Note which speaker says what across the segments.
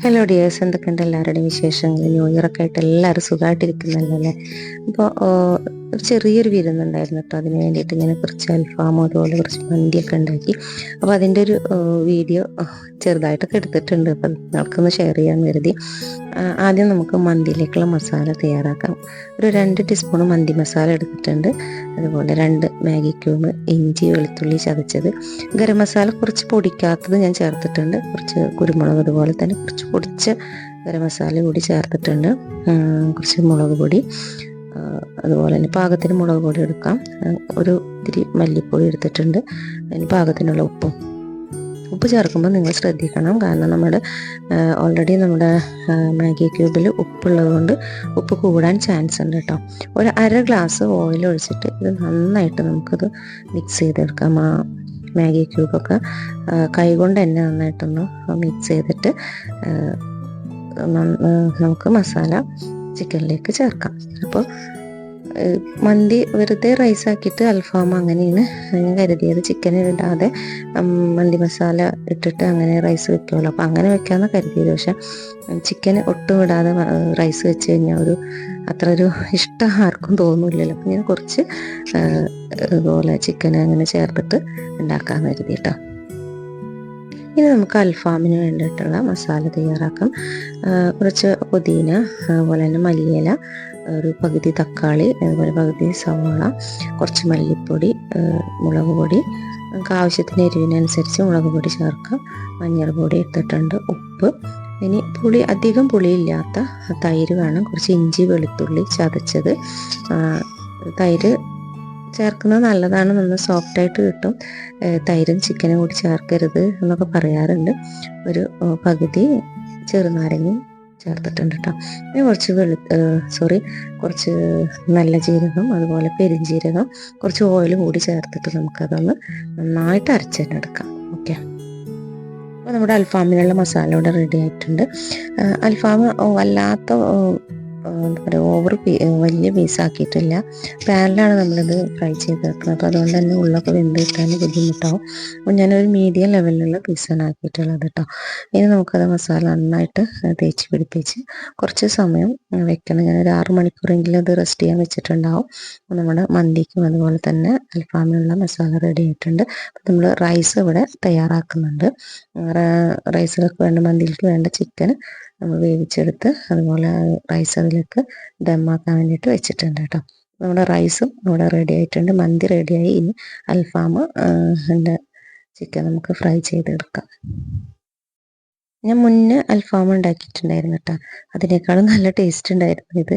Speaker 1: Hello dears, എന്തൊക്കെയുണ്ട് എല്ലാവരുടെയും വിശേഷങ്ങൾ? ന്യൂ ഇയർ ഒക്കെ ആയിട്ട് എല്ലാവരും സുഖമായിട്ടിരിക്കുന്നല്ലോ അല്ലേ? അപ്പോൾ ഒരു ചെറിയൊരു വിരുന്നുണ്ടായിരുന്നു കേട്ടോ. അതിന് വേണ്ടിയിട്ട് ഇങ്ങനെ കുറച്ച് അൽഫാമും അതുപോലെ കുറച്ച് മന്തിയൊക്കെ ഉണ്ടാക്കി. അപ്പോൾ അതിൻ്റെ ഒരു വീഡിയോ ചെറുതായിട്ടൊക്കെ എടുത്തിട്ടുണ്ട്. അപ്പം നിങ്ങൾക്കൊന്ന് ഷെയർ ചെയ്യാൻ കരുതി. ആദ്യം നമുക്ക് മന്തിയിലേക്കുള്ള മസാല തയ്യാറാക്കാം. ഒരു 2 ടീസ്പൂൺ മന്തി മസാല എടുത്തിട്ടുണ്ട്. അതുപോലെ 2 മാഗി ക്യൂബ്, ഇഞ്ചി വെളുത്തുള്ളി ചതച്ചത്, ഗരം മസാല കുറച്ച് പൊടിക്കാത്തത് ഞാൻ ചേർത്തിട്ടുണ്ട്, കുറച്ച് കുരുമുളക് അതുപോലെ തന്നെ കുറച്ച് പൊടിച്ച ഗരം മസാല കൂടി ചേർത്തിട്ടുണ്ട്, കുറച്ച് മുളക് പൊടി, അതുപോലെ തന്നെ പാകത്തിന് മുളക് പൊടി എടുക്കാം, ഒരു ഇത്തിരി മല്ലിപ്പൊടി എടുത്തിട്ടുണ്ട്, അതിന് പാകത്തിനുള്ള ഉപ്പ് ചേർക്കുമ്പോൾ നിങ്ങൾ ശ്രദ്ധിക്കണം. കാരണം ഓൾറെഡി നമ്മുടെ മാഗി ക്യൂബിൽ ഉപ്പുള്ളത് കൊണ്ട് ഉപ്പ് കൂടാൻ ചാൻസ് ഉണ്ട് കേട്ടോ. ഒരു 1/2 ഗ്ലാസ് ഓയിൽ ഒഴിച്ചിട്ട് ഇത് നന്നായിട്ട് നമുക്കത് മിക്സ് ചെയ്തെടുക്കാം. ആ മാഗി ക്യൂബൊക്കെ കൈകൊണ്ട് തന്നെ നന്നായിട്ടൊന്ന് മിക്സ് ചെയ്തിട്ട് നമുക്ക് മസാല ചിക്കനിലേക്ക് ചേർക്കാം. അപ്പോൾ മന്തി വെറുതെ റൈസാക്കിയിട്ട് അൽഫാം അങ്ങനെയാണ് ഞാൻ കരുതിയത്. ചിക്കൻ ഇടാതെ മന്തി മസാല ഇട്ടിട്ട് അങ്ങനെ റൈസ് വെക്കുമല്ലോ, അപ്പോൾ അങ്ങനെ വെക്കാമെന്ന് കരുതിയത്. പക്ഷെ ചിക്കൻ ഒട്ടും ഇടാതെ റൈസ് വെച്ച് കഴിഞ്ഞാൽ അത്ര ഒരു ഇഷ്ടം ആർക്കും തോന്നില്ലല്ലോ. അപ്പം ഞാൻ കുറച്ച് ഇതുപോലെ ചിക്കൻ അങ്ങനെ ചേർത്തിട്ട് ഉണ്ടാക്കാമെന്ന് കരുതി കേട്ടോ. ഇനി നമുക്ക് അൽഫാമിന് വേണ്ടിയിട്ടുള്ള മസാല തയ്യാറാക്കാം. കുറച്ച് പുതിന, അതുപോലെ തന്നെ മല്ലിയില, ഒരു പകുതി തക്കാളി, അതുപോലെ പകുതി സവാള, കുറച്ച് മല്ലിപ്പൊടി, മുളക് പൊടി, നമുക്ക് ആവശ്യത്തിന് എരിവിനനുസരിച്ച് മുളക് പൊടി ചേർക്കാം, മഞ്ഞൾ പൊടി എടുത്തിട്ടുണ്ട്, ഉപ്പ്. ഇനി അധികം പുളിയില്ലാത്ത തൈര് വേണം, കുറച്ച് ഇഞ്ചി വെളുത്തുള്ളി ചതച്ചത്. തൈര് ചേർക്കുന്നത് നല്ലതാണ്, നന്ന സോഫ്റ്റായിട്ട് കിട്ടും. തൈരും ചിക്കനും കൂടി ചേർക്കരുത് എന്നൊക്കെ പറയാറുണ്ട്. ഒരു പകുതി ചെറുനാരങ്ങയും ചേർത്തിട്ടുണ്ട് കേട്ടോ. പിന്നെ കുറച്ച് നല്ല ജീരകം, അതുപോലെ പെരുംജീരകം, കുറച്ച് ഓയിലും കൂടി ചേർത്തിട്ട് നമുക്കതൊന്ന് നന്നായിട്ട് അരച്ചെടുക്കാം. ഓക്കെ, അപ്പോൾ നമ്മുടെ അൽഫാമിനുള്ള മസാല ഇവിടെ റെഡി ആയിട്ടുണ്ട്. അൽഫാം വല്ലാത്ത എന്താ പറയുക, വലിയ പീസാക്കിയിട്ടില്ല. പാനിലാണ് നമ്മളിത് ഫ്രൈ ചെയ്തെടുക്കുന്നത്, അതുകൊണ്ട് തന്നെ ഉള്ളൊക്കെ വെന്ത് കിട്ടാൻ ബുദ്ധിമുട്ടാവും. അപ്പോൾ ഞാനൊരു മീഡിയം ലെവലിലുള്ള പീസാണ് ആക്കിയിട്ടുള്ളത് കേട്ടോ. ഇനി നമുക്കത് മസാല നന്നായിട്ട് തേച്ച് പിടിപ്പിച്ച് കുറച്ച് സമയം വെക്കണം. ഞാനൊരു 6 മണിക്കൂറെങ്കിലും അത് റെസ്റ്റ് ചെയ്യാൻ വെച്ചിട്ടുണ്ടാവും. നമ്മുടെ മന്തിക്കും അതുപോലെ തന്നെ അൽഫാമിനുള്ള മസാല റെഡി ആയിട്ടുണ്ട്. അപ്പോൾ നമ്മൾ റൈസ് ഇവിടെ തയ്യാറാക്കുന്നുണ്ട്. റൈസിലേക്ക് വേണ്ട, മന്തിയിലേക്ക് വേണ്ട ചിക്കൻ നമ്മൾ വേവിച്ചെടുത്ത് അതുപോലെ റൈസ് അതിലേക്ക് ദമ്മാക്കാൻ വേണ്ടിയിട്ട് വെച്ചിട്ടുണ്ട് കേട്ടോ. നമ്മുടെ റൈസും ഇവിടെ റെഡി ആയിട്ടുണ്ട്, മന്തി റെഡിയായി. ഇനി അൽഫാം ചിക്കൻ നമുക്ക് ഫ്രൈ ചെയ്തെടുക്കാം. ഞാൻ മുന്നേ അൽഫാം ഉണ്ടാക്കിയിട്ടുണ്ടായിരുന്നു കേട്ടോ, അതിനേക്കാളും നല്ല ടേസ്റ്റ് ഉണ്ടായിരുന്നു ഇത്.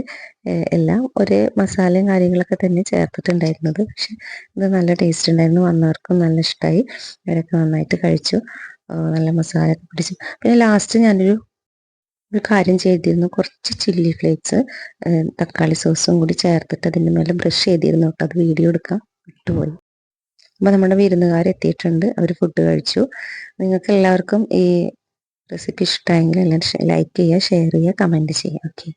Speaker 1: എല്ലാം ഒരേ മസാലയും കാര്യങ്ങളൊക്കെ തന്നെ ചേർത്തിട്ടുണ്ടായിരുന്നത്, പക്ഷെ ഇത് നല്ല ടേസ്റ്റ് ഉണ്ടായിരുന്നു. വന്നവർക്കും നല്ല ഇഷ്ടമായി, അവരൊക്കെ നന്നായിട്ട് കഴിച്ചു, നല്ല മസാല പിടിച്ചു. പിന്നെ ലാസ്റ്റ് ഞാനൊരു കാര്യം ചെയ്തിരുന്നു, കുറച്ച് ചില്ലി ഫ്ലേക്സ് തക്കാളി സോസും കൂടി ചേർത്തിട്ട് അതിൻ്റെ മേലെ ബ്രഷ് ചെയ്തിരുന്നു കേട്ടോ. അത് വീഡിയോ എടുക്കാൻ വിട്ടുപോയി. അപ്പോൾ നമ്മുടെ വിരുന്നുകാരെത്തിയിട്ടുണ്ട്, അവർ ഫുഡ് കഴിച്ചു. നിങ്ങൾക്ക് എല്ലാവർക്കും ഈ റെസിപ്പി ഇഷ്ടമായെങ്കിൽ എല്ലാവരും ലൈക്ക് ചെയ്യുക, ഷെയർ ചെയ്യുക, കമൻറ്റ് ചെയ്യുക. ഓക്കെ.